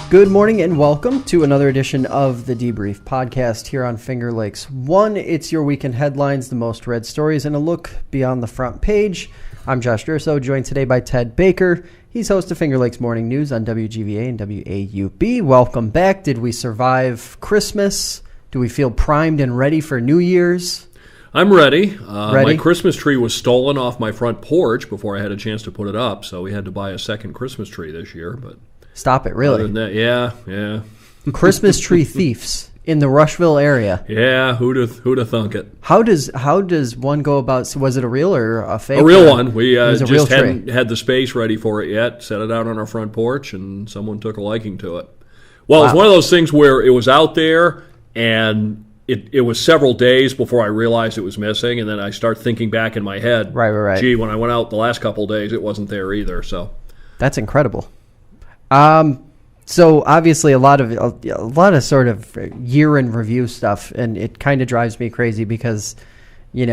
Good morning and welcome to another edition of the Debrief Podcast here on Finger Lakes One. It's your weekend headlines, the most read stories, and a look beyond the front page. I'm Josh Durso, joined today by Ted Baker. He's host of Finger Lakes Morning News on WGVA and WAUB. Welcome back. Did we survive Christmas? Do we feel primed and ready for New Year's? I'm ready. Ready? My Christmas tree was stolen off my front porch before I had a chance to put it up, so we had to buy a second Christmas tree this year. But Stop it, really? other than that, yeah. Christmas tree thieves in the Rushville area. Yeah, who'da thunk it? How does one go about? Was it a real or a fake? A real one. We was a just real hadn't tree. had the space ready for it yet. Set it out on our front porch, and someone took a liking to it. Well, It's one of those things where it was out there, and it was several days before I realized it was missing, and then I start thinking back in my head. Right. Gee, when I went out the last couple of days, it wasn't there either. So That's incredible. So obviously a lot of sort of year in review stuff, and it kind of drives me crazy because, we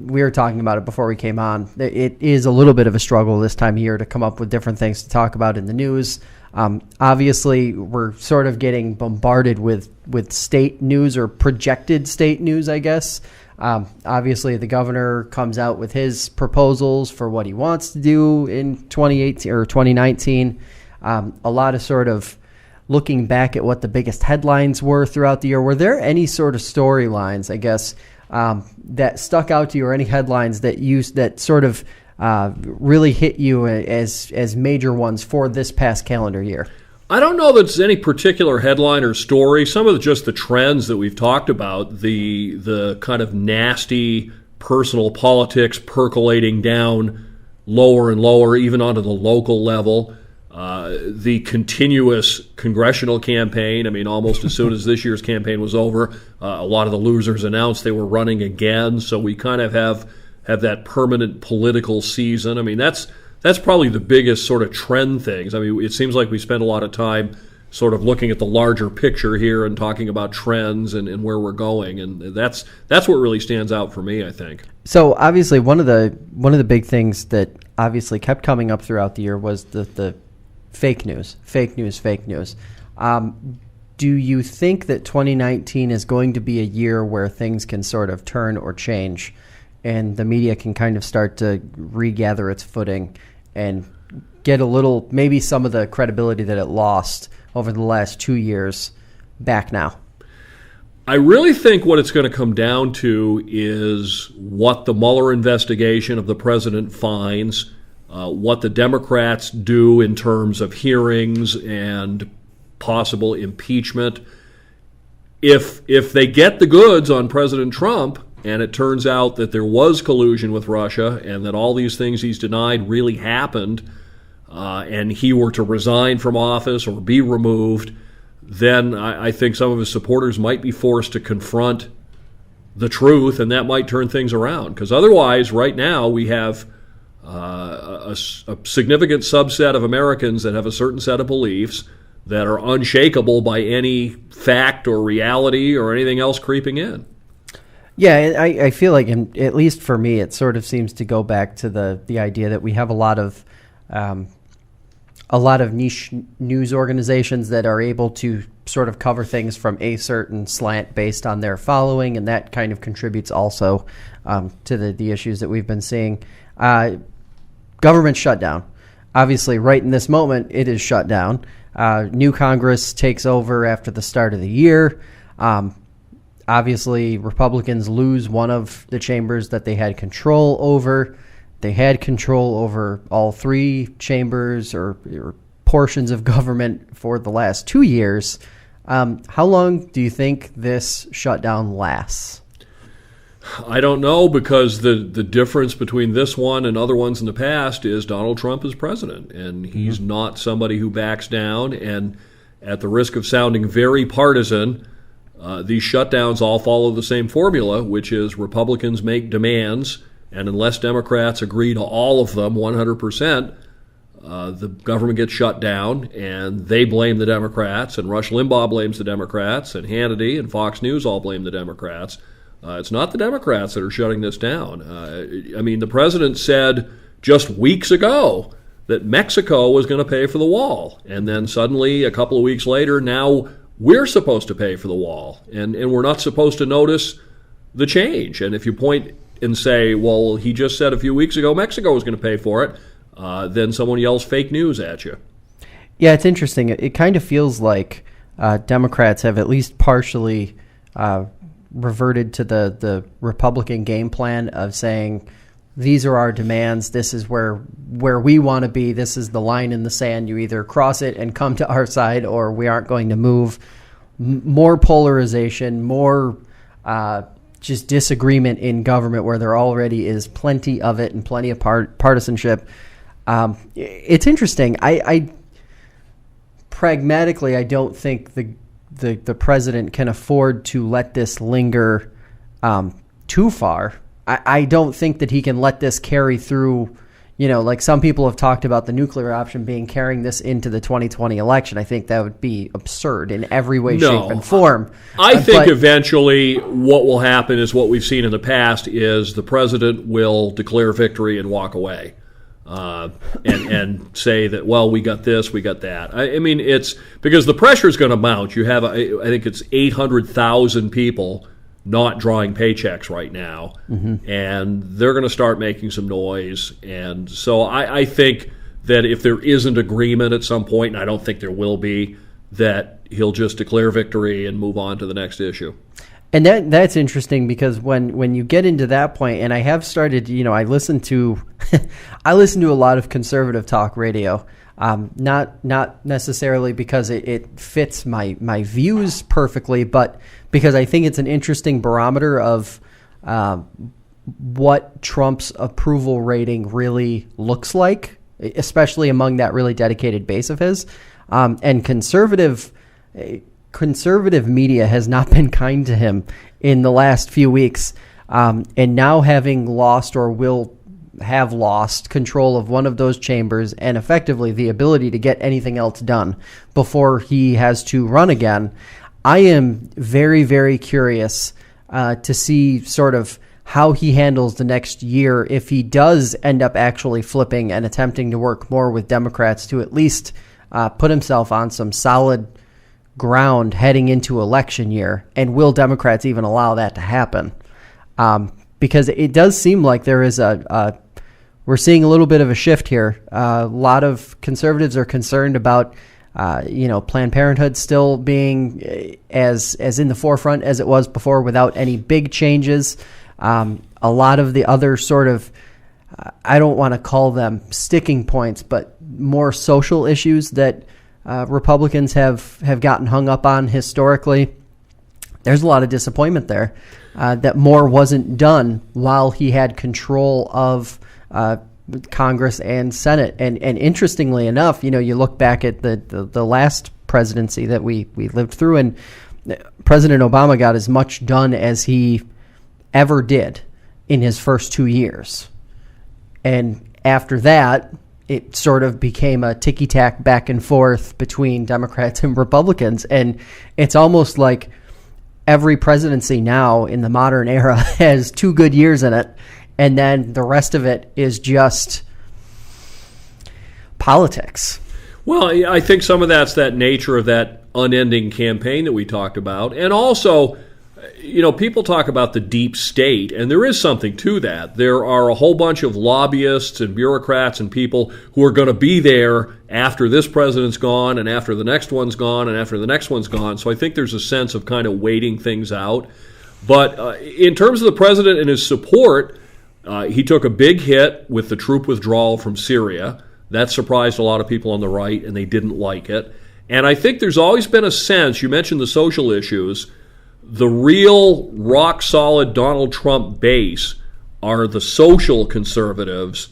were talking about it before we came on. It is a little bit of a struggle this time of year to come up with different things to talk about in the news. Obviously, we're sort of getting bombarded with state news or projected state news, I guess. Obviously, the governor comes out with his proposals for what he wants to do in 2018 or 2019. A lot of sort of looking back at what the biggest headlines were throughout the year. Were there any sort of storylines, I guess, that stuck out to you, or any headlines that sort of really hit you as major ones for this past calendar year? I don't know that it's any particular headline or story. Some of just the trends that we've talked about, the kind of nasty personal politics percolating down lower and lower, even onto the local level. The continuous congressional campaign. I mean, almost as soon as this year's campaign was over, a lot of the losers announced they were running again. So we kind of have that permanent political season. I mean, that's probably the biggest sort of trend things. I mean, it seems like we spend a lot of time sort of looking at the larger picture here and talking about trends and where we're going, and that's what really stands out for me, I think. So obviously, one of the big things that obviously kept coming up throughout the year was the fake news. Do you think that 2019 is going to be a year where things can sort of turn or change, and the media can kind of start to regather its footing and get a little, maybe some of the credibility that it lost over the last 2 years back now? I really think what it's going to come down to is what the Mueller investigation of the president finds, what the Democrats do in terms of hearings and possible impeachment. If they get the goods on President Trump, and it turns out that there was collusion with Russia and that all these things he's denied really happened, and he were to resign from office or be removed, then I think some of his supporters might be forced to confront the truth, and that might turn things around. Because otherwise, right now, we have a significant subset of Americans that have a certain set of beliefs that are unshakable by any fact or reality or anything else creeping in. Yeah, I feel like, at least for me, it sort of seems to go back to the idea that we have a lot of niche news organizations that are able to sort of cover things from a certain slant based on their following, and that kind of contributes also to the issues that we've been seeing. Government shutdown. Obviously, right in this moment, it is shut down. New Congress takes over after the start of the year. Obviously, Republicans lose one of the chambers that they had control over. They had control over all three chambers or portions of government for the last 2 years. How long do you think this shutdown lasts? I don't know, because the difference between this one and other ones in the past is Donald Trump is president, and he's not somebody who backs down. And at the risk of sounding very partisan, these shutdowns all follow the same formula, which is Republicans make demands, and unless Democrats agree to all of them 100%, the government gets shut down, and they blame the Democrats, and Rush Limbaugh blames the Democrats, and Hannity and Fox News all blame the Democrats. It's not the Democrats that are shutting this down. I mean, the president said just weeks ago that Mexico was going to pay for the wall. And then suddenly, a couple of weeks later, now we're supposed to pay for the wall. And we're not supposed to notice the change. And if you point and say, well, he just said a few weeks ago Mexico was going to pay for it, then someone yells fake news at you. Yeah, it's interesting. It kind of feels like Democrats have at least partially reverted to the Republican game plan of saying, these are our demands, this is where we want to be, this is the line in the sand, you either cross it and come to our side or we aren't going to move. More polarization, more just disagreement in government where there already is plenty of it and plenty of partisanship. It's interesting. I pragmatically, I don't think the president can afford to let this linger too far. I don't think that he can let this carry through, like some people have talked about the nuclear option carrying this into the 2020 election. I think that would be absurd in every way, shape, and form. I think eventually what will happen is what we've seen in the past is the president will declare victory and walk away. And say that, well, we got this, we got that. I mean, it's because the pressure is going to mount. You have, I think it's 800,000 people not drawing paychecks right now, and they're going to start making some noise. And so I think that if there isn't agreement at some point, and I don't think there will be, that he'll just declare victory and move on to the next issue. And that's interesting because when you get into that point, and I have started, I listen to a lot of conservative talk radio, not necessarily because it fits my views perfectly, but because I think it's an interesting barometer of what Trump's approval rating really looks like, especially among that really dedicated base of his. And conservative media has not been kind to him in the last few weeks. And now having lost or will have lost control of one of those chambers and effectively the ability to get anything else done before he has to run again, I am very, very curious to see sort of how he handles the next year if he does end up actually flipping and attempting to work more with Democrats to at least put himself on some solid ground heading into election year. And will Democrats even allow that to happen? Because it does seem like there is we're seeing a little bit of a shift here. A lot of conservatives are concerned about, Planned Parenthood still being as in the forefront as it was before without any big changes. A lot of the other sort of, I don't want to call them sticking points, but more social issues that Republicans have gotten hung up on historically. There's a lot of disappointment there that more wasn't done while he had control of Congress and Senate. And interestingly enough, you look back at the last presidency that we lived through, and President Obama got as much done as he ever did in his first 2 years. And after that, it sort of became a ticky-tack back and forth between Democrats and Republicans. And it's almost like every presidency now in the modern era has 2 good years in it, and then the rest of it is just politics. Well, I think some of that's that nature of that unending campaign that we talked about. And also, people talk about the deep state, and there is something to that. There are a whole bunch of lobbyists and bureaucrats and people who are going to be there after this president's gone and after the next one's gone and after the next one's gone. So I think there's a sense of kind of waiting things out. But in terms of the president and his support, he took a big hit with the troop withdrawal from Syria. That surprised a lot of people on the right, and they didn't like it. And I think there's always been a sense, you mentioned the social issues, the real rock-solid Donald Trump base are the social conservatives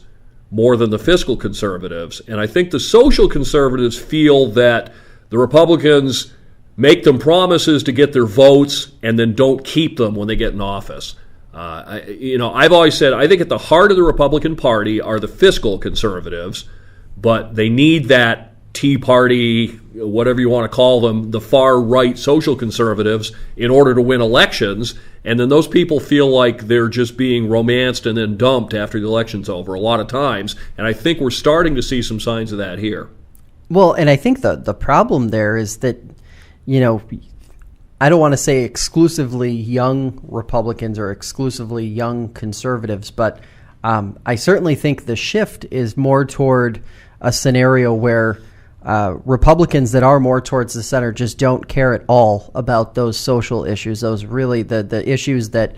more than the fiscal conservatives. And I think the social conservatives feel that the Republicans make them promises to get their votes and then don't keep them when they get in office. I've always said I think at the heart of the Republican Party are the fiscal conservatives, but they need that Tea Party, whatever you want to call them, the far-right social conservatives in order to win elections, and then those people feel like they're just being romanced and then dumped after the election's over a lot of times, and I think we're starting to see some signs of that here. Well, and I think the problem there is that, I don't want to say exclusively young Republicans or exclusively young conservatives, but I certainly think the shift is more toward a scenario where Republicans that are more towards the center just don't care at all about those social issues, those really the issues that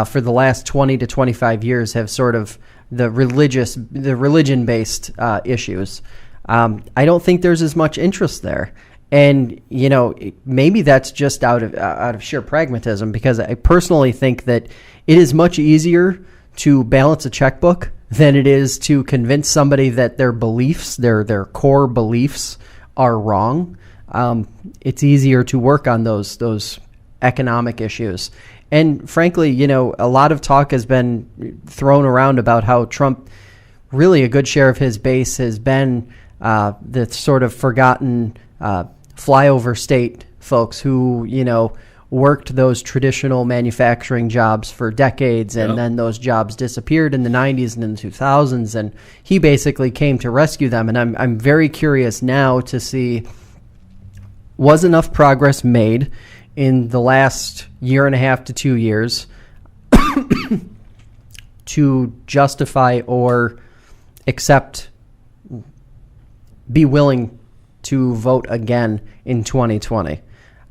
for the last 20 to 25 years have sort of the religion-based issues. I don't think there's as much interest there. And, maybe that's just out of sheer pragmatism, because I personally think that it is much easier to balance a checkbook than it is to convince somebody that their beliefs, their core beliefs, are wrong. It's easier to work on those economic issues. And frankly, a lot of talk has been thrown around about how Trump, really a good share of his base has been the sort of forgotten flyover state folks who, worked those traditional manufacturing jobs for decades, and then those jobs disappeared in the 90s and in the 2000s, and he basically came to rescue them. And I'm very curious now to see, was enough progress made in the last year and a half to 2 years to justify or be willing to vote again in 2020.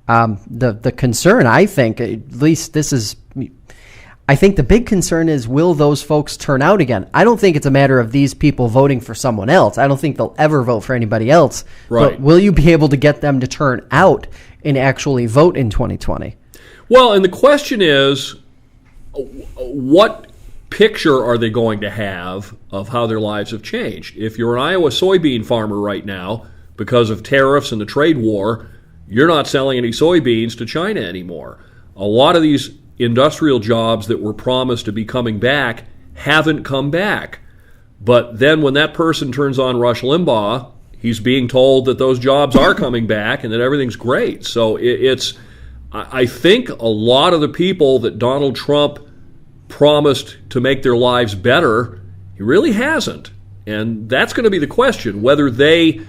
The concern, I think, at least I think the big concern is, will those folks turn out again? I don't think it's a matter of these people voting for someone else. I don't think they'll ever vote for anybody else. Right. But will you be able to get them to turn out and actually vote in 2020? Well, and the question is, what picture are they going to have of how their lives have changed? If you're an Iowa soybean farmer right now, because of tariffs and the trade war, you're not selling any soybeans to China anymore. A lot of these industrial jobs that were promised to be coming back haven't come back. But then when that person turns on Rush Limbaugh, he's being told that those jobs are coming back and that everything's great. So I think a lot of the people that Donald Trump promised to make their lives better, he really hasn't. And that's going to be the question, whether they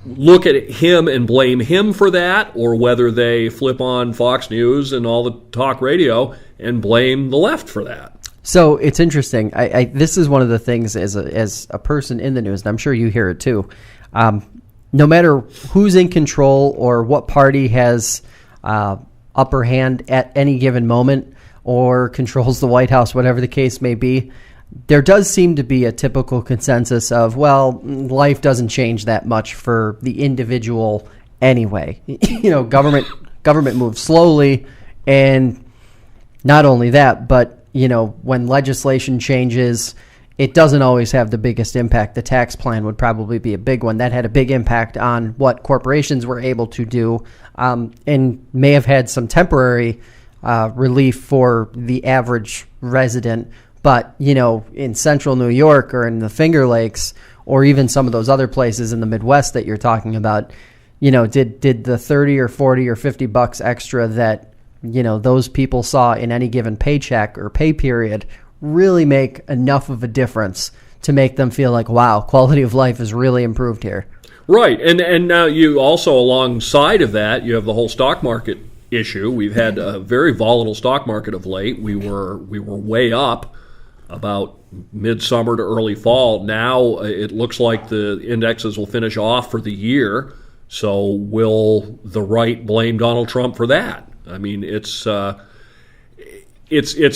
look at him and blame him for that, or whether they flip on Fox News and all the talk radio and blame the left for that. So it's interesting. This is one of the things as a person in the news, and I'm sure you hear it too. No matter who's in control or what party has upper hand at any given moment or controls the White House, whatever the case may be, there does seem to be a typical consensus of, well, life doesn't change that much for the individual anyway. Government moves slowly, and not only that, but when legislation changes, it doesn't always have the biggest impact. The tax plan would probably be a big one. That had a big impact on what corporations were able to do, and may have had some temporary relief for the average resident. But, in central New York or in the Finger Lakes or even some of those other places in the Midwest that you're talking about, did the 30 or 40 or $50 extra that, those people saw in any given paycheck or pay period really make enough of a difference to make them feel like, wow, quality of life has really improved here? Right. And now you also, alongside of that, you have the whole stock market issue. We've had a very volatile stock market of late. We were way up about midsummer to early fall. Now it looks like the indexes will finish off for the year. So will the right blame Donald Trump for that? I mean, it's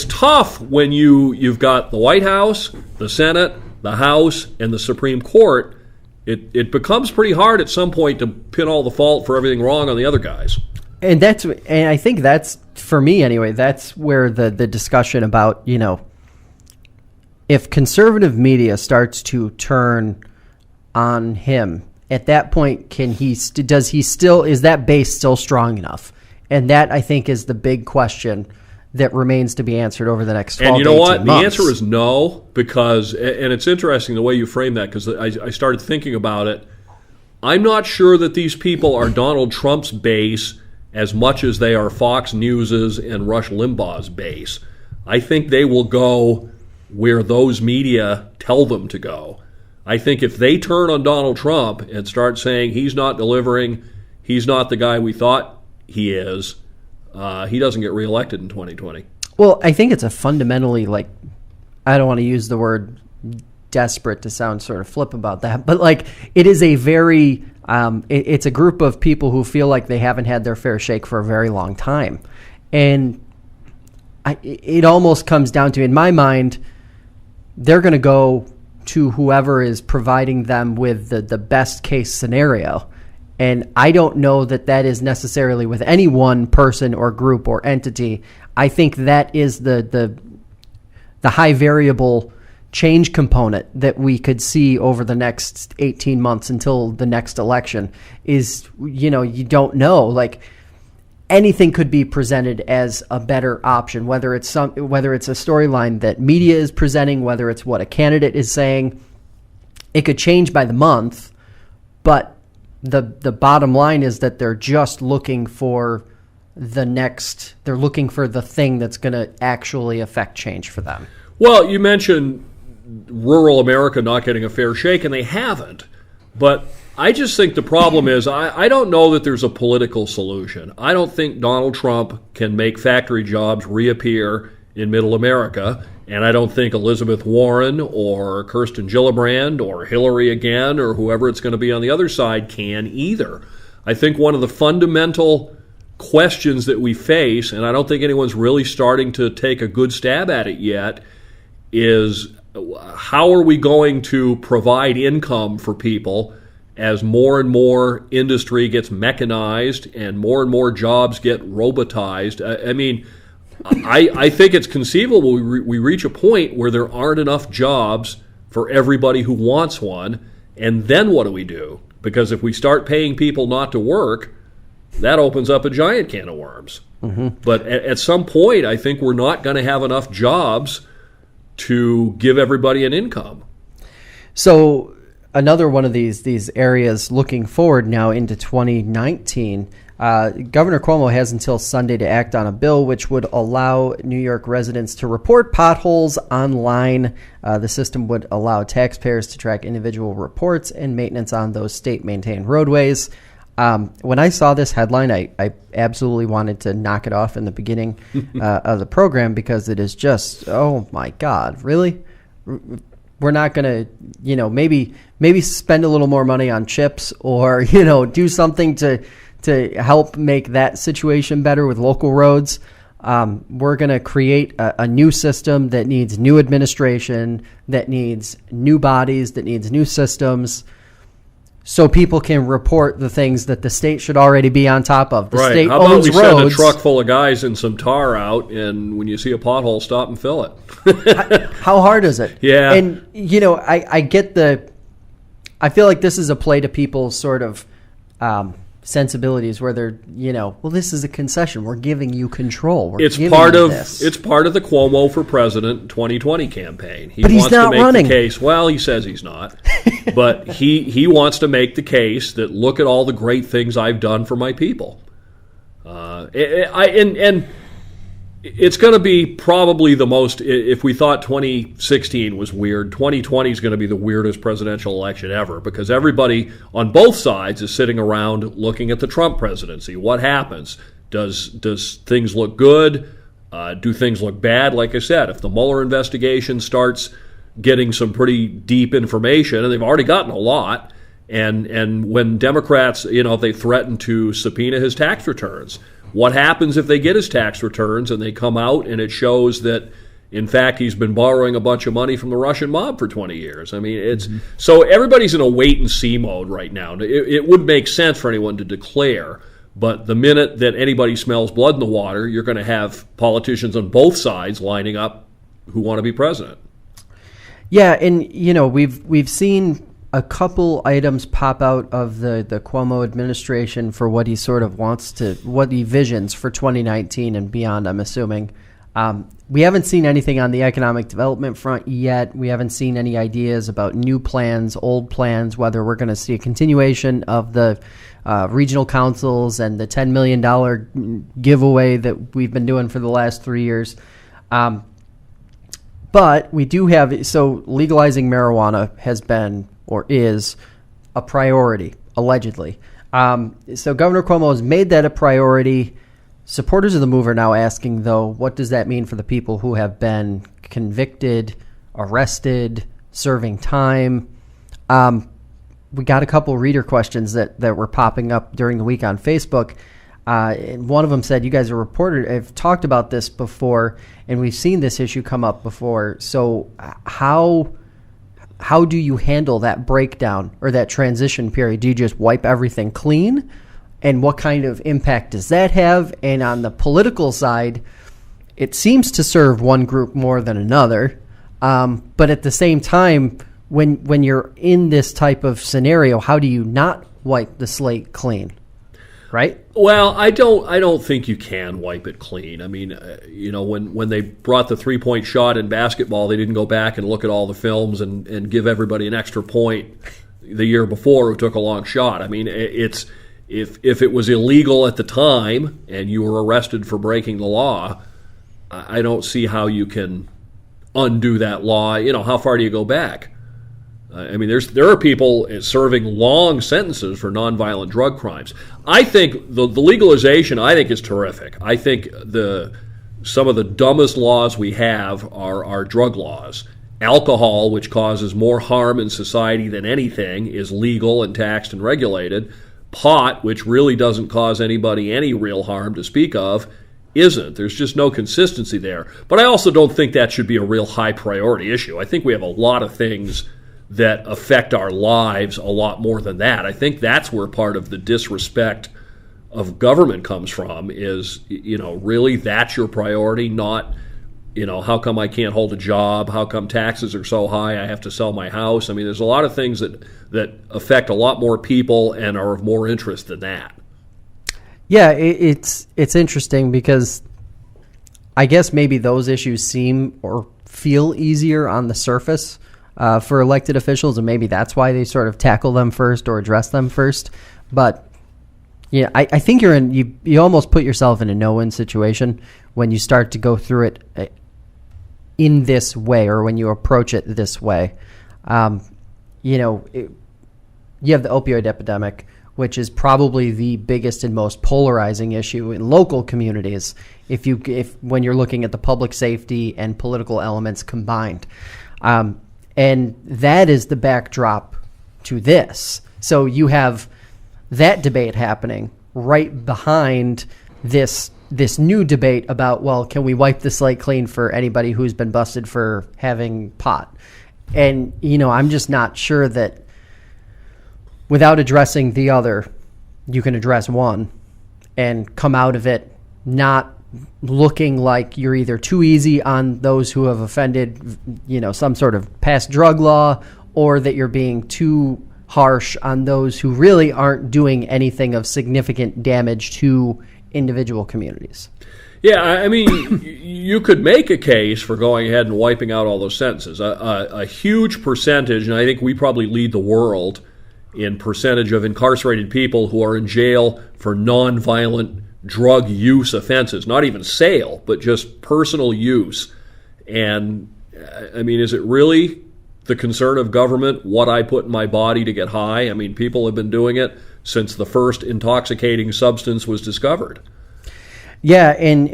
tough when you've got the White House, the Senate, the House, and the Supreme Court. It becomes pretty hard at some point to pin all the fault for everything wrong on the other guys. And I think that's, for me anyway, that's where the discussion about, if conservative media starts to turn on him, at that point, is that base still strong enough? And that, I think, is the big question that remains to be answered over the next 12 to 18 months. And you know what? The answer is no, because, and it's interesting the way you frame that, because I started thinking about it. I'm not sure that these people are Donald Trump's base as much as they are Fox News's and Rush Limbaugh's base. I think they will go where those media tell them to go. I think if they turn on Donald Trump and start saying he's not delivering, he's not the guy we thought he is, he doesn't get reelected in 2020. Well, I think it's a fundamentally, I don't want to use the word desperate to sound sort of flip about that, but it is a very, it's a group of people who feel like they haven't had their fair shake for a very long time. And it almost comes down to, in my mind, they're going to go to whoever is providing them with the best case scenario. And I don't know that is necessarily with any one person or group or entity. I think that is the high variable change component that we could see over the next 18 months until the next election is, you don't know. Anything could be presented as a better option, whether it's a storyline that media is presenting, whether it's what a candidate is saying. It could change by the month, but the bottom line is that they're just looking for they're looking for the thing that's going to actually affect change for them. Well, you mentioned rural America not getting a fair shake, and they haven't. But I just think the problem is I don't know that there's a political solution. I don't think Donald Trump can make factory jobs reappear in middle America, and I don't think Elizabeth Warren or Kirsten Gillibrand or Hillary again or whoever it's going to be on the other side can either. I think one of the fundamental questions that we face, and I don't think anyone's really starting to take a good stab at it yet, is how are we going to provide income for people as more and more industry gets mechanized and more jobs get robotized? I think it's conceivable we reach a point where there aren't enough jobs for everybody who wants one, and then what do we do? Because if we start paying people not to work, that opens up a giant can of worms. Mm-hmm. But at some point, I think we're not going to have enough jobs to give everybody an income. So another one of these areas looking forward now into 2019, Governor Cuomo has until Sunday to act on a bill which would allow New York residents to report potholes online. The system would allow taxpayers to track individual reports and maintenance on those state-maintained roadways. When I saw this headline, I absolutely wanted to knock it off in the beginning of the program because it is just, oh my God, really? We're not going to, maybe spend a little more money on chips or, do something to help make that situation better with local roads. We're going to create a new system that needs new administration, that needs new bodies, that needs new systems, so people can report the things that the state should already be on top of. The state How about owns we roads. send a truck full of guys and some tar out, and when you see a pothole, stop and fill it. How hard is it? Yeah. And, I get I feel like this is a play to people's sort of sensibilities where they're, well, this is a concession. We're giving you control. It's part of the Cuomo for President 2020 campaign. But he's not running. The case. Well, he says he's not, but he wants to make the case that look at all the great things I've done for my people. And it's going to be probably the most. If we thought 2016 was weird, 2020 is going to be the weirdest presidential election ever because everybody on both sides is sitting around looking at the Trump presidency. What happens? Does things look good? Do things look bad? Like I said, if the Mueller investigation starts getting some pretty deep information, and they've already gotten a lot, and when Democrats, they threaten to subpoena his tax returns. What happens if they get his tax returns and they come out and it shows that, in fact, he's been borrowing a bunch of money from the Russian mob for 20 years? So everybody's in a wait-and-see mode right now. It would make sense for anyone to declare, but the minute that anybody smells blood in the water, you're going to have politicians on both sides lining up who want to be president. Yeah, and, we've seen a couple items pop out of the Cuomo administration for what he sort of what he visions for 2019 and beyond, I'm assuming. we haven't seen anything on the economic development front yet. We haven't seen any ideas about new plans, old plans, whether we're going to see a continuation of the regional councils and the $10 million giveaway that we've been doing for the last 3 years. But we do have, so legalizing marijuana has been or is a priority, allegedly. So Governor Cuomo has made that a priority. Supporters of the move are now asking, though, what does that mean for the people who have been convicted, arrested, serving time? We got a couple reader questions that were popping up during the week on Facebook. And one of them said, you guys have talked about this before, and we've seen this issue come up before. So how do you handle that breakdown or that transition period? Do you just wipe everything clean? And what kind of impact does that have? And on the political side, it seems to serve one group more than another. But at the same time, when you're in this type of scenario, how do you not wipe the slate clean? Right? Well, I don't think you can wipe it clean. I mean, when they brought the 3-point shot in basketball, they didn't go back and look at all the films and give everybody an extra point the year before who took a long shot. I mean, it's if it was illegal at the time and you were arrested for breaking the law, I don't see how you can undo that law. How far do you go back? I mean, there are people serving long sentences for nonviolent drug crimes. I think the legalization, I think, is terrific. I think some of the dumbest laws we have are drug laws. Alcohol, which causes more harm in society than anything, is legal and taxed and regulated. Pot, which really doesn't cause anybody any real harm to speak of, isn't. There's just no consistency there. But I also don't think that should be a real high priority issue. I think we have a lot of things that affect our lives a lot more than that. I think that's where part of the disrespect of government comes from is, really that's your priority, not, how come I can't hold a job? How come taxes are so high I have to sell my house? I mean, there's a lot of things that affect a lot more people and are of more interest than that. Yeah, it's interesting because I guess maybe those issues seem or feel easier on the surface for elected officials, and maybe that's why they sort of tackle them first or address them first. But yeah, I think you almost put yourself in a no-win situation when you start to go through it in this way or when you approach it this way. You have the opioid epidemic, which is probably the biggest and most polarizing issue in local communities when you're looking at the public safety and political elements combined. And that is the backdrop to this. So you have that debate happening right behind this new debate about, well, can we wipe the slate clean for anybody who's been busted for having pot? And, I'm just not sure that without addressing the other, you can address one and come out of it not looking like you're either too easy on those who have offended, some sort of past drug law, or that you're being too harsh on those who really aren't doing anything of significant damage to individual communities. Yeah, I mean, you could make a case for going ahead and wiping out all those sentences. A huge percentage, and I think we probably lead the world in percentage of incarcerated people who are in jail for nonviolent drug use offenses, not even sale, but just personal use. And, I mean, is it really the concern of government what I put in my body to get high? I mean, people have been doing it since the first intoxicating substance was discovered. Yeah, and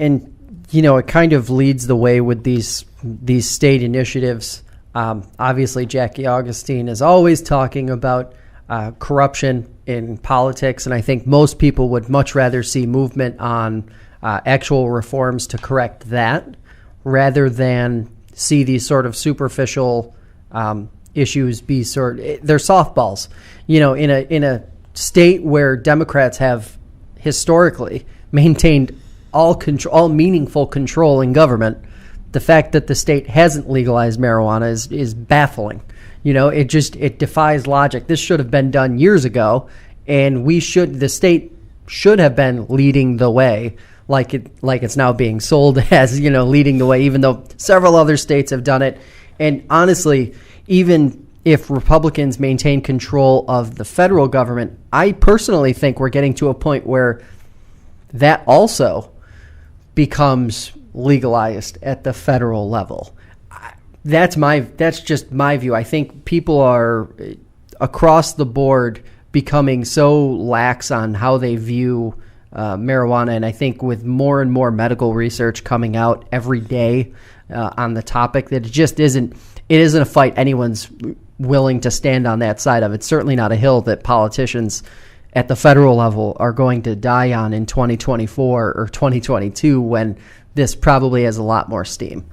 it kind of leads the way with these state initiatives. Obviously, Jackie Augustine is always talking about corruption in politics, and I think most people would much rather see movement on actual reforms to correct that rather than see these sort of superficial issues be they're softballs. In a state where Democrats have historically maintained all meaningful control in government, the fact that the state hasn't legalized marijuana is baffling. It defies logic. This should have been done years ago, and the state should have been leading the way like it's now being sold as, leading the way, even though several other states have done it. And honestly, even if Republicans maintain control of the federal government, I personally think we're getting to a point where that also becomes legalized at the federal level. That's just my view. I think people are across the board becoming so lax on how they view marijuana, and I think with more and more medical research coming out every day on the topic, that it just isn't a fight anyone's willing to stand on that side of. It's certainly not a hill that politicians at the federal level are going to die on in 2024 or 2022, when this probably has a lot more steam.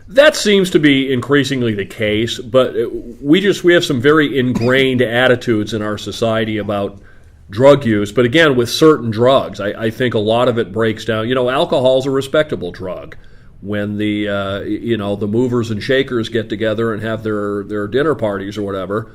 That seems to be increasingly the case, but we have some very ingrained attitudes in our society about drug use. But again, with certain drugs, I think a lot of it breaks down. Alcohol's a respectable drug. When the movers and shakers get together and have their dinner parties or whatever,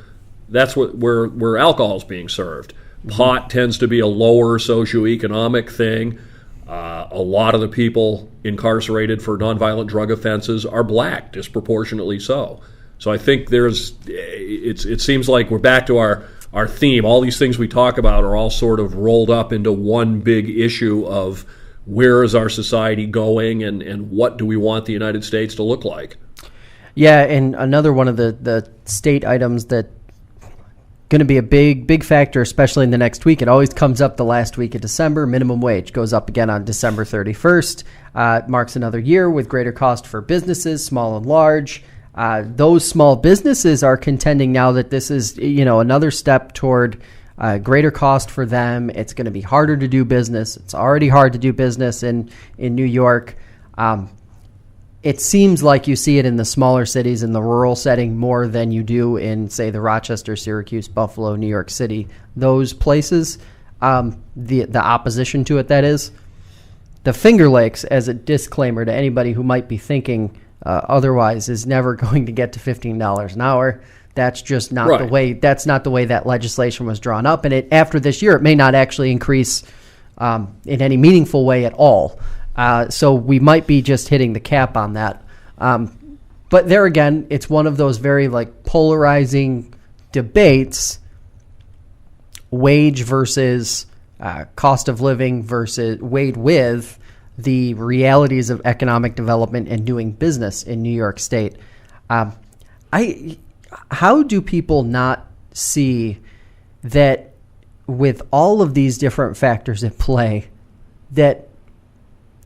that's where alcohol's being served. Pot tends to be a lower socioeconomic thing. A lot of the people incarcerated for nonviolent drug offenses are black, disproportionately so. So I think it seems like we're back to our theme. All these things we talk about are all sort of rolled up into one big issue of where is our society going and what do we want the United States to look like. Yeah, and another one of the state items that going to be a big factor, especially in the next week. It always comes up the last week of December. Minimum wage goes up again on December 31st. It marks another year with greater cost for businesses, small and large. Those small businesses are contending now that this is, another step toward greater cost for them. It's going to be harder to do business. It's already hard to do business in New York. It seems like you see it in the smaller cities, in the rural setting, more than you do in, say, the Rochester, Syracuse, Buffalo, New York City. Those places, the opposition to it, that is. The Finger Lakes, as a disclaimer to anybody who might be thinking otherwise, is never going to get to $15 an hour. That's just not the way. That's not the way that legislation was drawn up. And after this year, it may not actually increase in any meaningful way at all. So we might be just hitting the cap on that. But there again, it's one of those very polarizing debates, wage versus cost of living versus weighed with the realities of economic development and doing business in New York State. How do people not see that with all of these different factors at play, that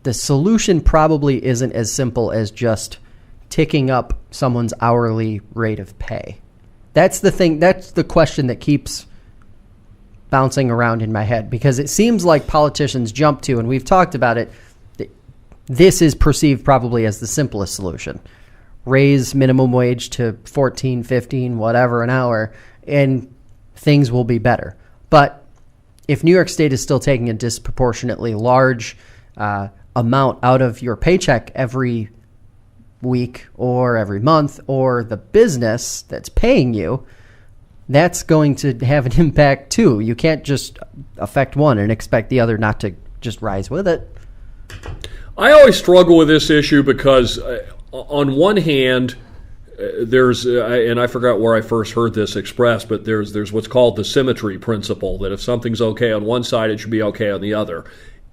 the solution probably isn't as simple as just ticking up someone's hourly rate of pay? That's the thing. That's the question that keeps bouncing around in my head, because it seems like politicians jump to, and we've talked about it, this is perceived probably as the simplest solution. Raise minimum wage to 14, 15, whatever an hour, and things will be better. But if New York State is still taking a disproportionately large amount out of your paycheck every week or every month, or the business that's paying you, that's going to have an impact too. You can't just affect one and expect the other not to just rise with it. I always struggle with this issue because on one hand, there's, and I forgot where I first heard this expressed, but there's what's called the symmetry principle, that if something's okay on one side, it should be okay on the other.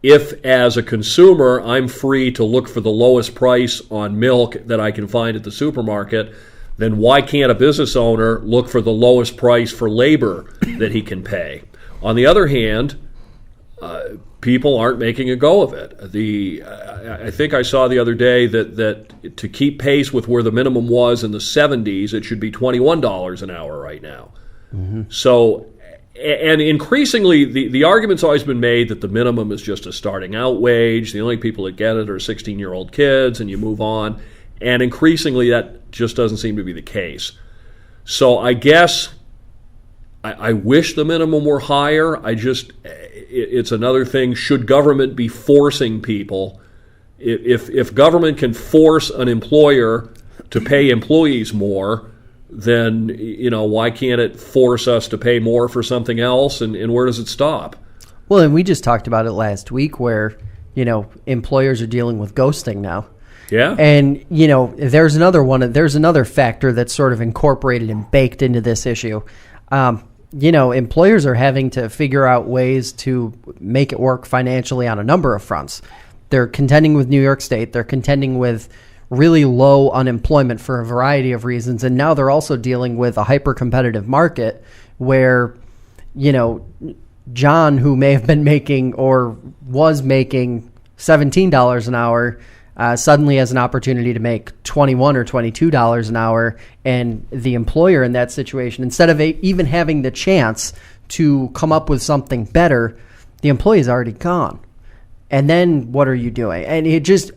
If, as a consumer, I'm free to look for the lowest price on milk that I can find at the supermarket, then why can't a business owner look for the lowest price for labor that he can pay? On the other hand, people aren't making a go of it. I think I saw the other day that to keep pace with where the minimum was in the 70s, it should be $21 an hour right now. Mm-hmm. So, and increasingly, the argument's always been made that the minimum is just a starting out wage. The only people that get it are 16-year-old kids, and you move on. And increasingly, that just doesn't seem to be the case. So I guess I wish the minimum were higher. It's another thing. Should government be forcing people? If government can force an employer to pay employees more, then why can't it force us to pay more for something else? And where does it stop? Well, and we just talked about it last week, where employers are dealing with ghosting now. Yeah. And, there's another factor that's sort of incorporated and baked into this issue. Employers are having to figure out ways to make it work financially on a number of fronts. They're contending with New York State. They're contending with really low unemployment for a variety of reasons. And now they're also dealing with a hyper-competitive market where, John, who may have been making or was making $17 an hour, suddenly has an opportunity to make $21 or $22 an hour. And the employer in that situation, instead of even having the chance to come up with something better, the employee is already gone. And then what are you doing? And it just,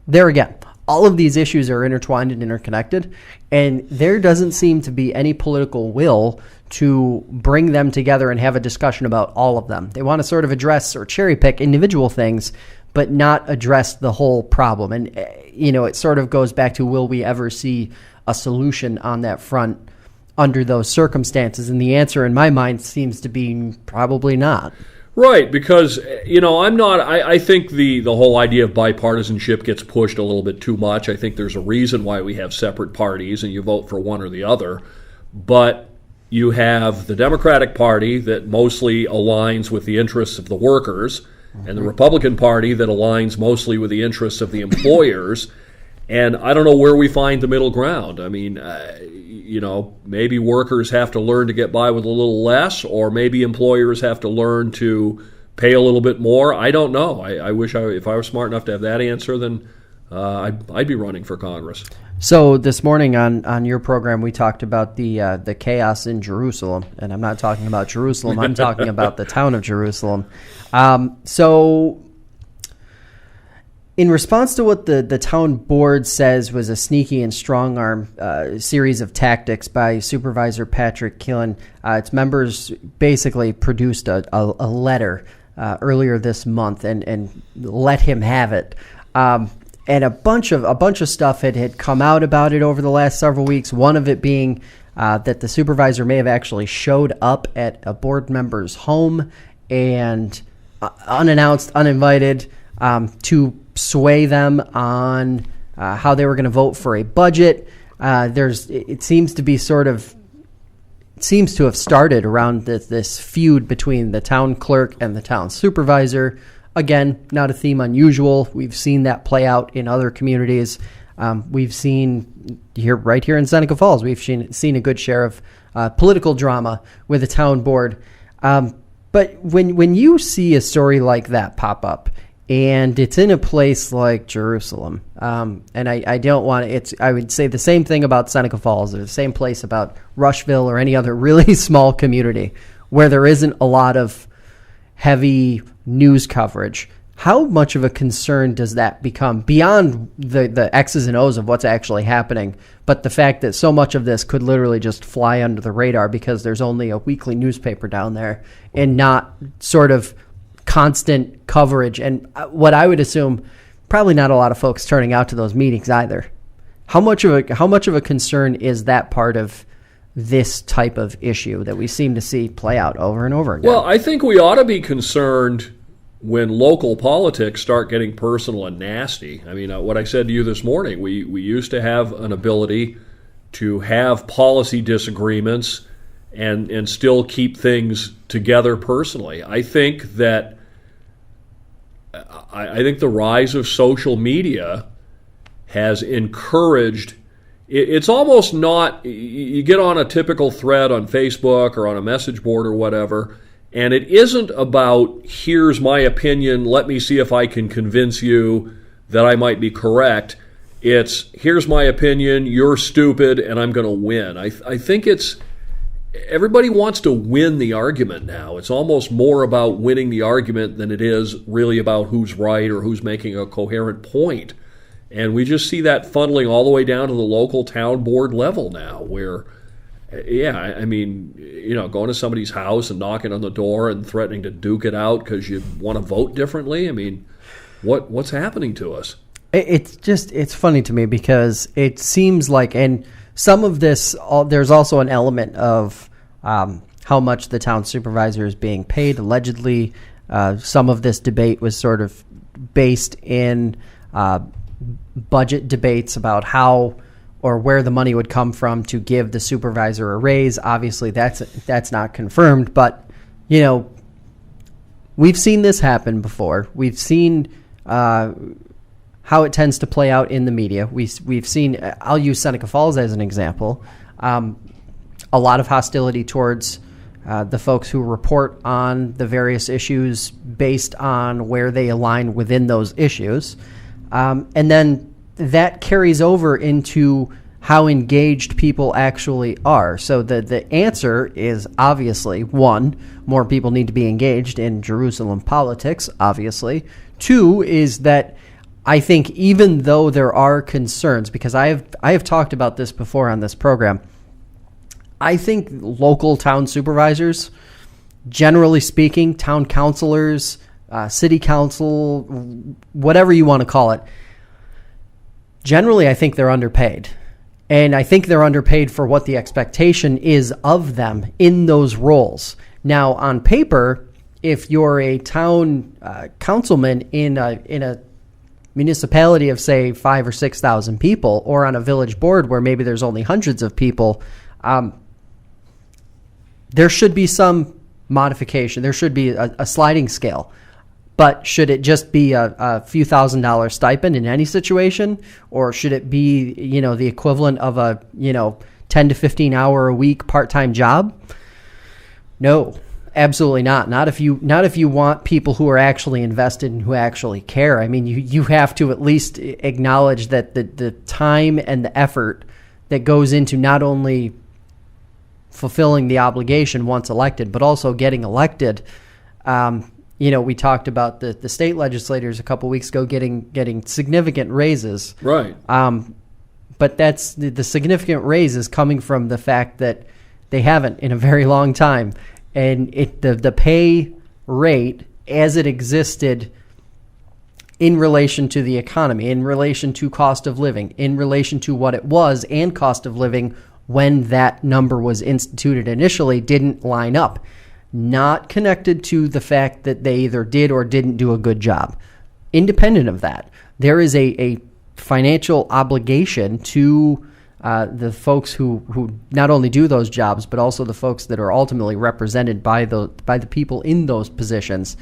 there again, all of these issues are intertwined and interconnected, and there doesn't seem to be any political will to bring them together and have a discussion about all of them. They want to sort of address or cherry pick individual things, but not address the whole problem. And, it sort of goes back to, will we ever see a solution on that front under those circumstances? And the answer in my mind seems to be probably not. Right, because, I think the whole idea of bipartisanship gets pushed a little bit too much. I think there's a reason why we have separate parties and you vote for one or the other. But you have the Democratic Party that mostly aligns with the interests of the workers, and the Republican Party that aligns mostly with the interests of the employers. And I don't know where we find the middle ground. I mean, maybe workers have to learn to get by with a little less, or maybe employers have to learn to pay a little bit more. I don't know. I wish if I were smart enough to have that answer, then I'd be running for Congress. So this morning on your program, we talked about the chaos in Jerusalem, and I'm not talking about Jerusalem. I'm talking about the town of Jerusalem. So in response to what the town board says was a sneaky and strong-arm series of tactics by Supervisor Patrick Killen, its members basically produced a letter earlier this month and let him have it. And a bunch of stuff had come out about it over the last several weeks. One of it being that the supervisor may have actually showed up at a board member's home and unannounced, uninvited, to sway them on how they were going to vote for a budget. It seems to have started around this feud between the town clerk and the town supervisor. Again, not a theme unusual. We've seen that play out in other communities. We've seen right here in Seneca Falls, we've seen a good share of political drama with the town board. But when you see a story like that pop up, and it's in a place like Jerusalem, and I don't want to, I would say the same thing about Seneca Falls, or the same place about Rushville or any other really small community where there isn't a lot of heavy news coverage. How much of a concern does that become beyond the X's and O's of what's actually happening, but the fact that so much of this could literally just fly under the radar because there's only a weekly newspaper down there and not sort of constant coverage, and what I would assume probably not a lot of folks turning out to those meetings either. How much of a concern is that part of this type of issue that we seem to see play out over and over again? Well, I think we ought to be concerned when local politics start getting personal and nasty. I mean, what I said to you this morning, we used to have an ability to have policy disagreements and still keep things together personally. I think that the rise of social media has encouraged. It's almost not, you get on a typical thread on Facebook or on a message board or whatever, and it isn't about, here's my opinion, let me see if I can convince you that I might be correct. It's, here's my opinion, you're stupid, and I'm going to win. I think everybody wants to win the argument now. It's almost more about winning the argument than it is really about who's right or who's making a coherent point. And we just see that funneling all the way down to the local town board level now, where, I mean, going to somebody's house and knocking on the door and threatening to duke it out because you want to vote differently. I mean, what's happening to us? It's funny to me because it seems like, and some of this, there's also an element of how much the town supervisor is being paid. Allegedly, some of this debate was sort of based in budget debates about how or where the money would come from to give the supervisor a raise. Obviously, that's not confirmed, but we've seen this happen before. We've seen how it tends to play out in the media. We've seen. I'll use Seneca Falls as an example. A lot of hostility towards the folks who report on the various issues based on where they align within those issues, and then that carries over into how engaged people actually are. So the answer is obviously, one, more people need to be engaged in Jerusalem politics, obviously. Two is that I think even though there are concerns, because I have talked about this before on this program, I think local town supervisors, generally speaking, town councilors, city council, whatever you want to call it, generally, I think they're underpaid. And I think they're underpaid for what the expectation is of them in those roles. Now, on paper, if you're a town councilman in a municipality of, say, 5,000 or 6,000 people, or on a village board where maybe there's only hundreds of people, there should be some modification. There should be a sliding scale. But should it just be a few $1,000 stipend in any situation, or should it be, the equivalent of a, 10 to 15 hour a week part-time job? No, absolutely not. Not if you want people who are actually invested and who actually care. I mean, you have to at least acknowledge that the time and the effort that goes into not only fulfilling the obligation once elected, but also getting elected. We talked about the state legislators a couple weeks ago getting significant raises. Right. But that's the significant raise is coming from the fact that they haven't in a very long time. And the pay rate as it existed in relation to the economy, in relation to cost of living, in relation to what it was and cost of living when that number was instituted initially didn't line up. Not connected to the fact that they either did or didn't do a good job. Independent of that, there is a financial obligation to the folks who not only do those jobs, but also the folks that are ultimately represented by the people in those positions,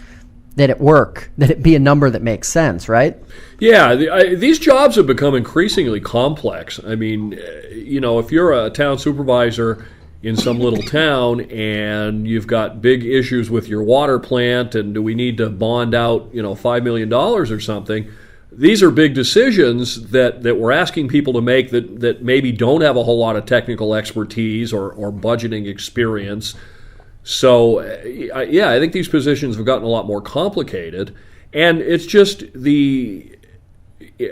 that it be a number that makes sense, right? Yeah, these jobs have become increasingly complex. I mean, if you're a town supervisor in some little town and you've got big issues with your water plant and do we need to bond out, $5 million or something, these are big decisions that we're asking people to make that maybe don't have a whole lot of technical expertise or budgeting experience. So, I think these positions have gotten a lot more complicated. And it's just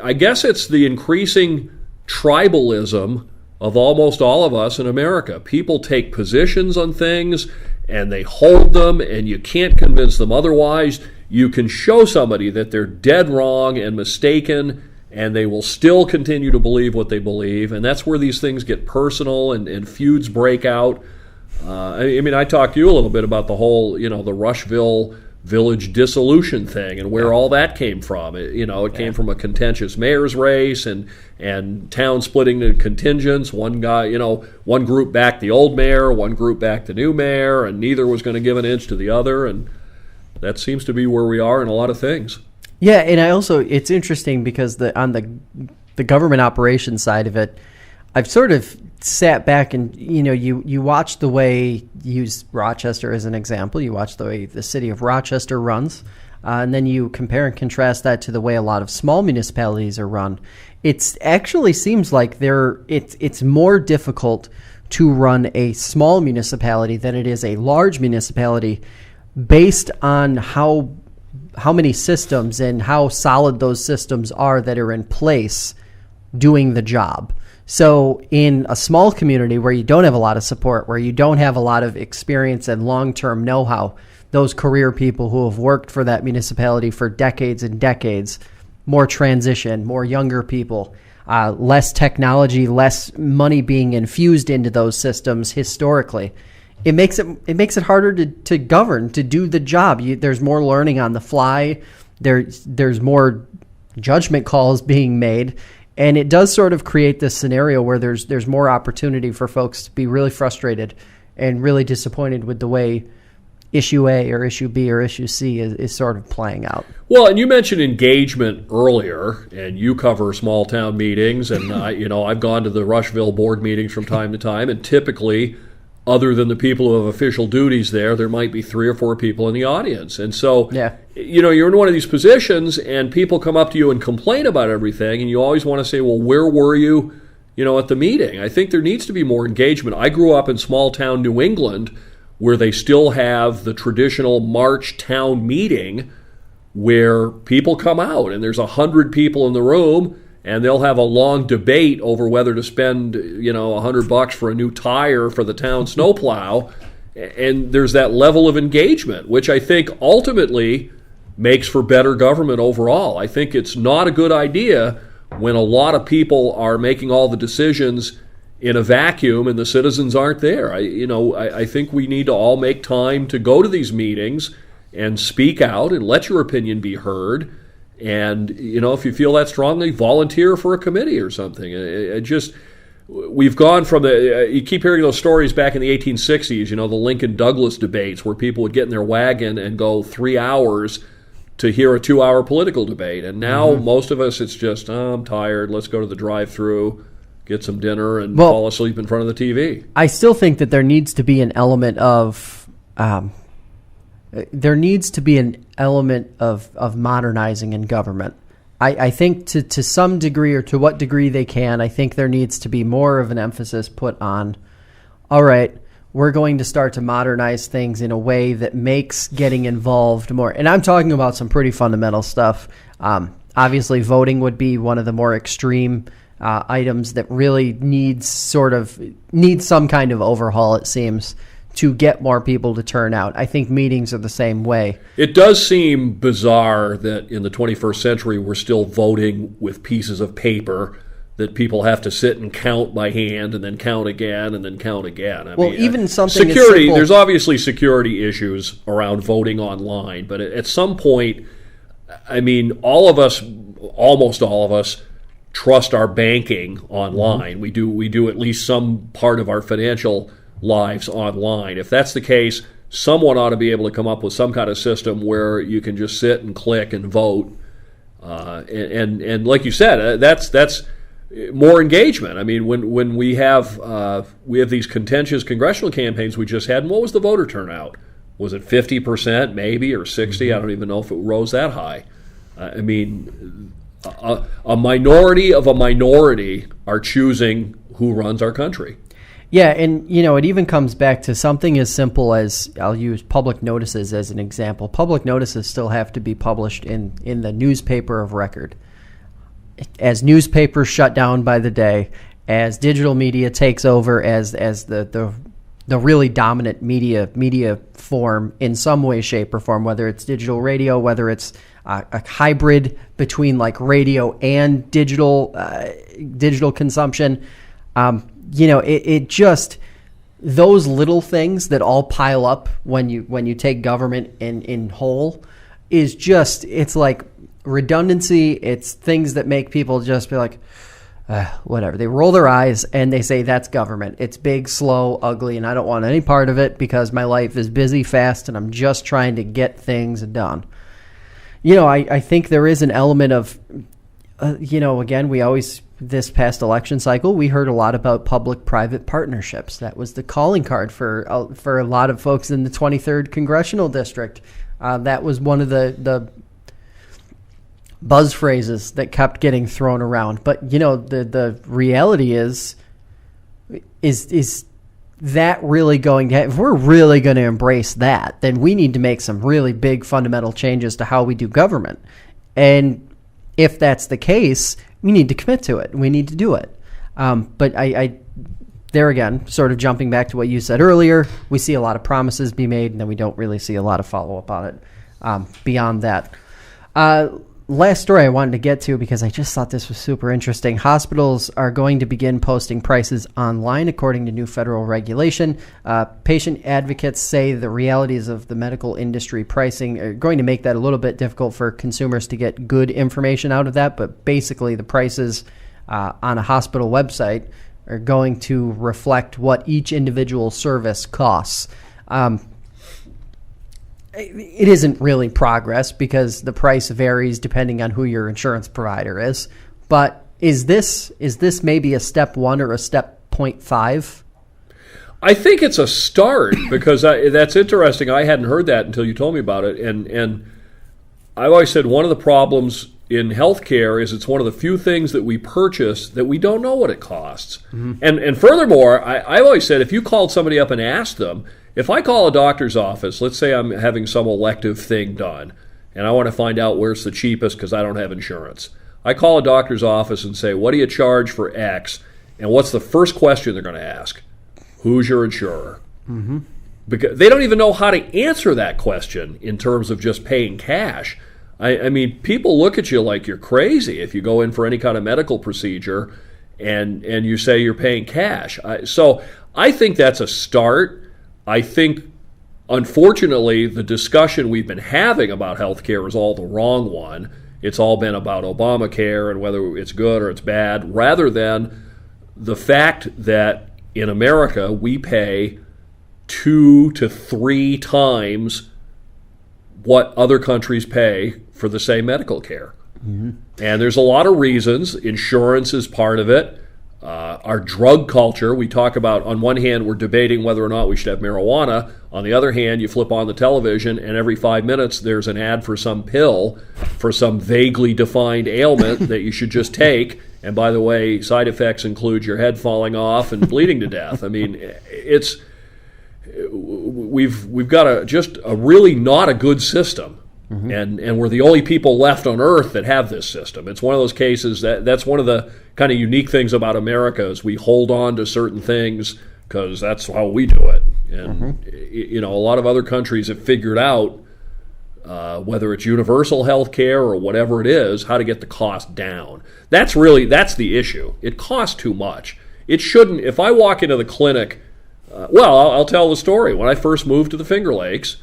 I guess it's the increasing tribalism of almost all of us in America. People take positions on things and they hold them, and you can't convince them otherwise. You can show somebody that they're dead wrong and mistaken, and they will still continue to believe what they believe. And that's where these things get personal and feuds break out. I talked to you a little bit about the whole, the Rushville village dissolution thing and where all that came from. It came from a contentious mayor's race and town splitting into contingents. One guy, one group backed the old mayor, one group backed the new mayor, and neither was going to give an inch to the other. And that seems to be where we are in a lot of things. Yeah, and it's interesting because on the government operations side of it, I've sort of sat back and, you watch the way, use Rochester as an example, you watch the way the city of Rochester runs, and then you compare and contrast that to the way a lot of small municipalities are run. It actually seems like it's more difficult to run a small municipality than it is a large municipality based on how many systems and how solid those systems are that are in place doing the job. So in a small community where you don't have a lot of support, where you don't have a lot of experience and long-term know-how, those career people who have worked for that municipality for decades and decades, more transition, more younger people, less technology, less money being infused into those systems historically, it makes it harder to govern, to do the job. There's more learning on the fly. there's more judgment calls being made, and it does sort of create this scenario where there's more opportunity for folks to be really frustrated and really disappointed with the way issue A or issue B or issue C is sort of playing out. Well, and you mentioned engagement earlier, and you cover small town meetings, and I've gone to the Rushville board meetings from time to time, and typically, other than the people who have official duties there might be 3 or 4 people in the audience. And so, you're in one of these positions, and people come up to you and complain about everything, and you always want to say, well, where were you, at the meeting? I think there needs to be more engagement. I grew up in small town New England, where they still have the traditional March town meeting where people come out and there's 100 people in the room and they'll have a long debate over whether to spend, $100 for a new tire for the town snowplow. And there's that level of engagement, which I think ultimately makes for better government overall. I think it's not a good idea when a lot of people are making all the decisions in a vacuum and the citizens aren't there. I think we need to all make time to go to these meetings and speak out and let your opinion be heard. And, if you feel that strongly, volunteer for a committee or something. We've gone from you keep hearing those stories back in the 1860s, the Lincoln-Douglas debates where people would get in their wagon and go 3 hours to hear a 2-hour political debate. And now most of us, it's just, I'm tired, let's go to the drive-through, get some dinner, and fall asleep in front of the TV. I still think that there needs to be an element of modernizing in government. I think to some degree, or to what degree they can, I think there needs to be more of an emphasis put on, all right, we're going to start to modernize things in a way that makes getting involved more. And I'm talking about some pretty fundamental stuff. Obviously, voting would be one of the more extreme items that really needs some kind of overhaul, it seems, to get more people to turn out. I think meetings are the same way. It does seem bizarre that in the 21st century we're still voting with pieces of paper that people have to sit and count by hand and then count again and then count again. Even something security, there's obviously security issues around voting online, but at some point, almost all of us trust our banking online. We do at least some part of our financial lives online. If that's the case, someone ought to be able to come up with some kind of system where you can just sit and click and vote. And like you said, that's more engagement. When we have these contentious congressional campaigns we just had, and what was the voter turnout? Was it 50% maybe, or 60? I don't even know if it rose that high. A minority of a minority are choosing who runs our country. Yeah, and it even comes back to something as simple as, I'll use public notices as an example. Public notices still have to be published in the newspaper of record. As newspapers shut down by the day, as digital media takes over as the really dominant media form in some way, shape, or form, whether it's digital radio, whether it's a hybrid between like radio and digital consumption. It just, those little things that all pile up when you take government in whole is just, it's like redundancy. It's things that make people just be like, whatever. They roll their eyes and they say, that's government. It's big, slow, ugly, and I don't want any part of it because my life is busy, fast, and I'm just trying to get things done. I think there is an element of, again, we always, this past election cycle, we heard a lot about public-private partnerships. That was the calling card for a lot of folks in the 23rd Congressional District. That was one of the buzz phrases that kept getting thrown around. But, the reality is that really going to, if we're really going to embrace that, then we need to make some really big fundamental changes to how we do government. And if that's the case, we need to commit to it. We need to do it. But I there again, sort of jumping back to what you said earlier, we see a lot of promises be made, and then we don't really see a lot of follow-up on it beyond that. last story I wanted to get to, because I just thought this was super interesting. Hospitals are going to begin posting prices online according to new federal regulation. Patient advocates say the realities of the medical industry pricing are going to make that a little bit difficult for consumers to get good information out of that. But basically, the prices on a hospital website are going to reflect what each individual service costs. It isn't really progress because the price varies depending on who your insurance provider is. But is this maybe a step 1 or a step 0.5? I think it's a start because that's interesting. I hadn't heard that until you told me about it. And I've always said one of the problems in healthcare is it's one of the few things that we purchase that we don't know what it costs. Mm-hmm. And furthermore, I've always said if you called somebody up and asked them, if I call a doctor's office, let's say I'm having some elective thing done, and I want to find out where's the cheapest because I don't have insurance. I call a doctor's office and say, what do you charge for X? And what's the first question they're going to ask? Who's your insurer? Mm-hmm. Because they don't even know how to answer that question in terms of just paying cash. I mean, people look at you like you're crazy if you go in for any kind of medical procedure and you say you're paying cash. So I think that's a start. I think, unfortunately, the discussion we've been having about healthcare is all the wrong one. It's all been about Obamacare and whether it's good or it's bad, rather than the fact that in America we pay 2 to 3 times what other countries pay for the same medical care. Mm-hmm. And there's a lot of reasons. Insurance is part of it. Our drug culture, we talk about, on one hand, we're debating whether or not we should have marijuana. On the other hand, you flip on the television, and every 5 minutes there's an ad for some pill for some vaguely defined ailment that you should just take. And by the way, side effects include your head falling off and bleeding to death. I mean, we've got just a really not a good system. Mm-hmm. And we're the only people left on earth that have this system. It's one of those cases that's one of the kind of unique things about America is we hold on to certain things because that's how we do it. And a lot of other countries have figured out whether it's universal health care or whatever it is, how to get the cost down. That's the issue. It costs too much. It shouldn't. If I walk into the clinic, I'll tell the story. When I first moved to the Finger Lakes,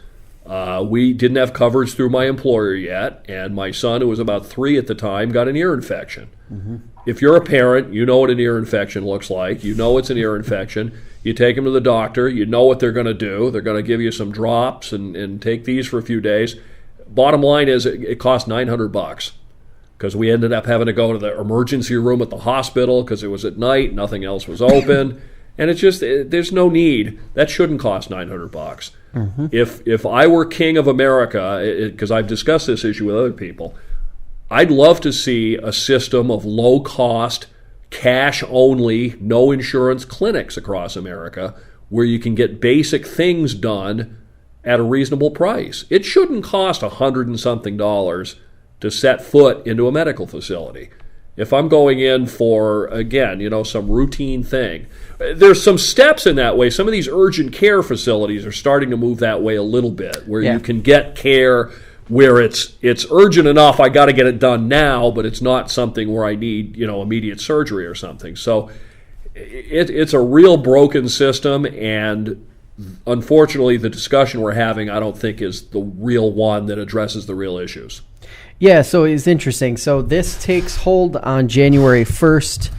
we didn't have coverage through my employer yet, and my son, who was about 3 at the time, got an ear infection. Mm-hmm. If you're a parent, you know what an ear infection looks like. You know it's an ear infection. You take him to the doctor. You know what they're going to do. They're going to give you some drops and take these for a few days. Bottom line is it cost $900 because we ended up having to go to the emergency room at the hospital because it was at night. Nothing else was open. And it's just, there's no need. That shouldn't cost $900. Mm-hmm. If I were king of America, because I've discussed this issue with other people, I'd love to see a system of low-cost, cash-only, no insurance clinics across America where you can get basic things done at a reasonable price. It shouldn't cost $100 and something to set foot into a medical facility. If I'm going in for, again, some routine thing, there's some steps in that way. Some of these urgent care facilities are starting to move that way a little bit, where you can get care where it's urgent enough, I got to get it done now, but it's not something where I need, immediate surgery or something. So it's a real broken system, and unfortunately the discussion we're having I don't think is the real one that addresses the real issues. Yeah, so it's interesting. So this takes hold on January 1st.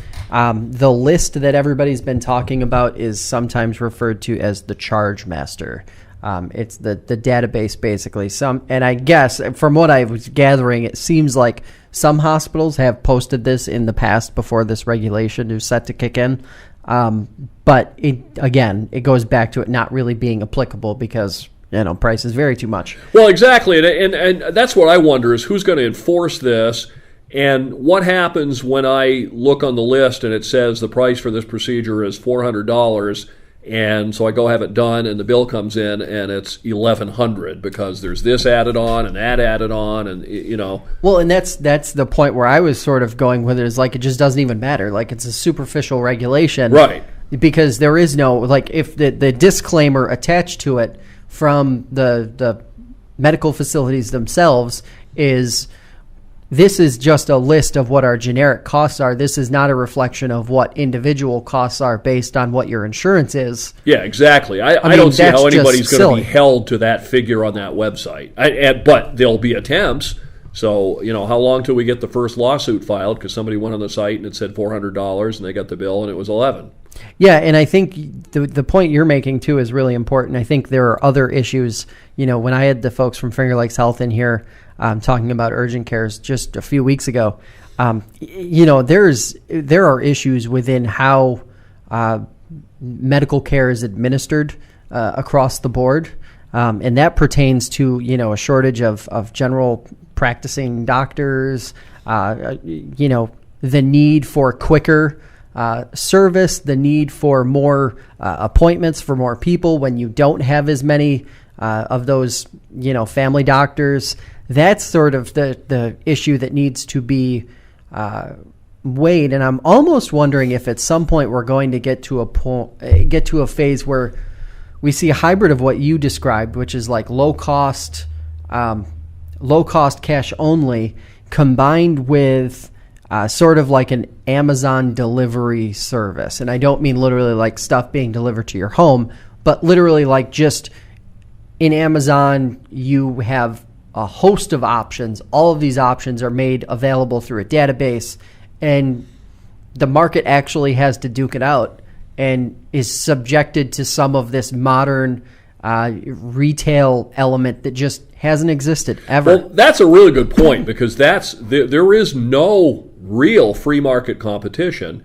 The list that everybody's been talking about is sometimes referred to as the charge master. It's the database, basically. And I guess from what I was gathering, it seems like some hospitals have posted this in the past before this regulation is set to kick in. But it goes back to it not really being applicable because prices vary too much. Well, exactly, and that's what I wonder is who's going to enforce this, and what happens when I look on the list and it says the price for this procedure is $400, and so I go have it done, and the bill comes in and it's $1,100 because there's this added on and that added on, and Well, and that's the point where I was sort of going with it, is like it just doesn't even matter, like it's a superficial regulation, right? Because there is no if the disclaimer attached to it from the medical facilities themselves is this is just a list of what our generic costs are. This is not a reflection of what individual costs are based on what your insurance is. Yeah, exactly. I don't see how anybody's going to be held to that figure on that website. But there'll be attempts. So, how long till we get the first lawsuit filed because somebody went on the site and it said $400 and they got the bill and it was $11. Yeah, and I think the point you're making, too, is really important. I think there are other issues. When I had the folks from Finger Lakes Health in here talking about urgent cares just a few weeks ago, there are issues within how medical care is administered across the board, and that pertains to, a shortage of general practicing doctors, the need for quicker service, the need for more appointments for more people when you don't have as many of those, family doctors. That's sort of the issue that needs to be weighed. And I'm almost wondering if at some point we're going to get to a phase where we see a hybrid of what you described, which is like low cost cash only, combined with sort of like an Amazon delivery service. And I don't mean literally like stuff being delivered to your home, but literally like just in Amazon, you have a host of options. All of these options are made available through a database, and the market actually has to duke it out and is subjected to some of this modern retail element that just hasn't existed ever. Well, that's a really good point, because there is no real free market competition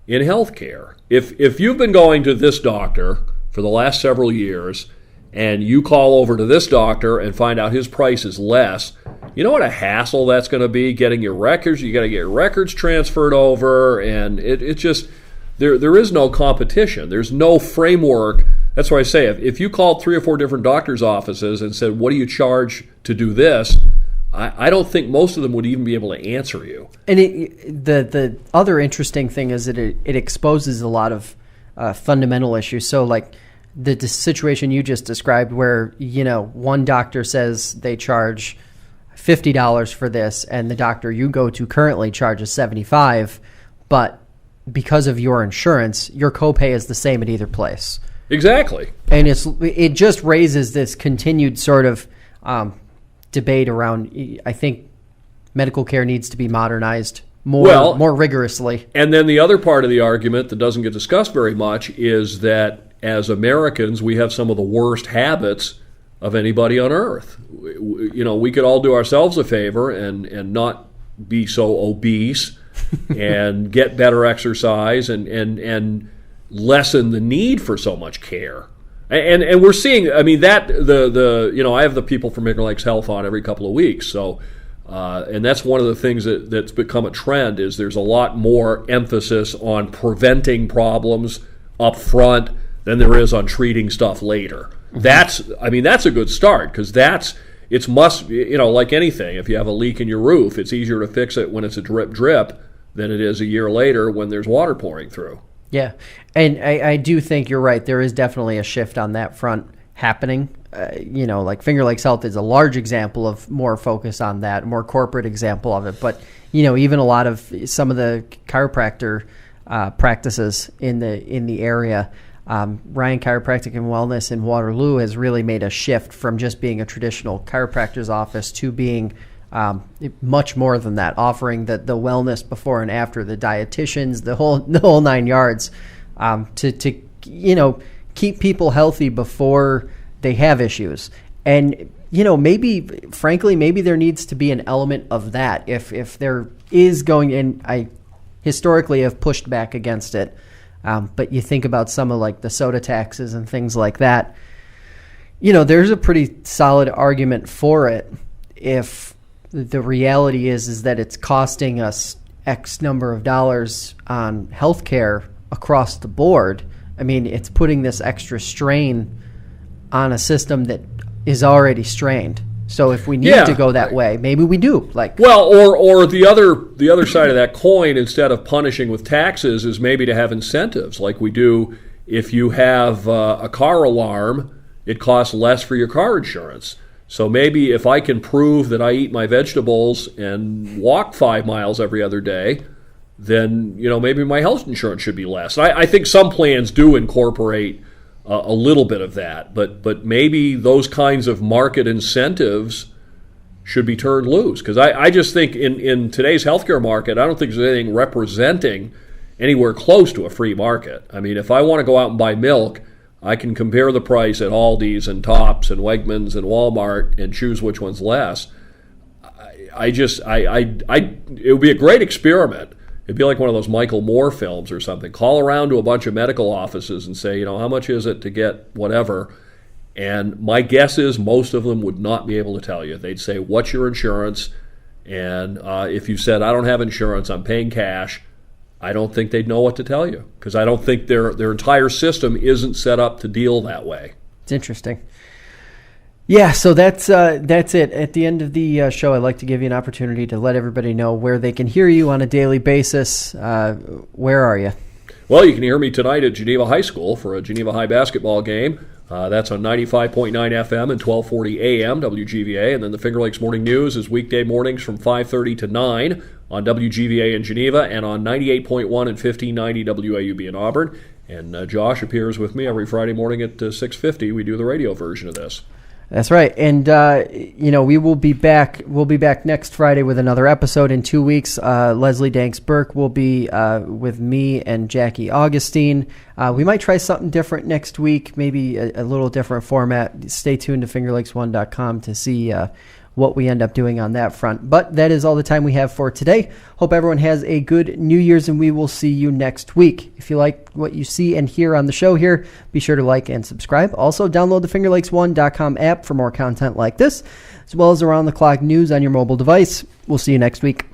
in healthcare. If you've been going to this doctor for the last several years and you call over to this doctor and find out his price is less, you know what a hassle that's going to be, getting your records. You got to get your records transferred over, and it just there is no competition. There's no framework. That's why I say if you called 3 or 4 different doctors' offices and said, what do you charge to do this? I don't think most of them would even be able to answer you. And the other interesting thing is that it exposes a lot of fundamental issues. So like the situation you just described where, one doctor says they charge $50 for this and the doctor you go to currently charges $75, but because of your insurance, your copay is the same at either place. Exactly. And it just raises this continued sort of debate around, I think medical care needs to be modernized more rigorously. And then the other part of the argument that doesn't get discussed very much is that as Americans, we have some of the worst habits of anybody on earth. We could all do ourselves a favor and not be so obese and get better exercise and lessen the need for so much care. And we're seeing, I have the people from Finger Lakes Health on every couple of weeks. So, and that's one of the things that's become a trend is there's a lot more emphasis on preventing problems up front than there is on treating stuff later. Mm-hmm. That's a good start, because like anything, if you have a leak in your roof, it's easier to fix it when it's a drip than it is a year later when there's water pouring through. Yeah, and I do think you're right. There is definitely a shift on that front happening. Like Finger Lakes Health is a large example of more focus on that, more corporate example of it. But, even a lot of some of the chiropractor practices in the area, Ryan Chiropractic and Wellness in Waterloo has really made a shift from just being a traditional chiropractor's office to being much more than that, offering the wellness before and after, the dietitians, the whole 9 yards, to keep people healthy before they have issues. And maybe there needs to be an element of that if there is going. And I historically have pushed back against it, but you think about some of like the soda taxes and things like that. There's a pretty solid argument for it if the reality is that it's costing us X number of dollars on healthcare across the board. It's putting this extra strain on a system that is already strained. So if we need to go that way, maybe we do. Or the other side of that coin, instead of punishing with taxes, is maybe to have incentives, like we do if you have a car alarm. It costs less for your car insurance. So maybe if I can prove that I eat my vegetables and walk 5 miles every other day, then maybe my health insurance should be less. I think some plans do incorporate a little bit of that, but maybe those kinds of market incentives should be turned loose. Because I just think in today's healthcare market, I don't think there's anything representing anywhere close to a free market. I mean, if I want to go out and buy milk, I can compare the price at Aldi's and Tops and Wegmans and Walmart and choose which one's less. It would be a great experiment. It'd be like one of those Michael Moore films or something. Call around to a bunch of medical offices and say, how much is it to get whatever? And my guess is most of them would not be able to tell you. They'd say, what's your insurance? And if you said, I don't have insurance, I'm paying cash, I don't think they'd know what to tell you, because I don't think their entire system isn't set up to deal that way. It's interesting. Yeah, so that's it. At the end of the show, I'd like to give you an opportunity to let everybody know where they can hear you on a daily basis. Where are you? Well, you can hear me tonight at Geneva High School for a Geneva High basketball game. That's on 95.9 FM and 1240 AM, WGVA. And then the Finger Lakes Morning News is weekday mornings from 5:30 to 9 on WGVA in Geneva and on 98.1 and 1590 WAUB in Auburn. And Josh appears with me every Friday morning at 6:50. We do the radio version of this. That's right. And, we will be back. We'll be back next Friday with another episode in 2 weeks. Leslie Danks-Burke will be with me and Jackie Augustine. We might try something different next week, maybe a little different format. Stay tuned to fingerlakes1.com to see what we end up doing on that front. But that is all the time we have for today. Hope everyone has a good New Year's, and we will see you next week. If you like what you see and hear on the show here, be sure to like and subscribe. Also, download the fingerlakes1.com app for more content like this, as well as around-the-clock news on your mobile device. We'll see you next week.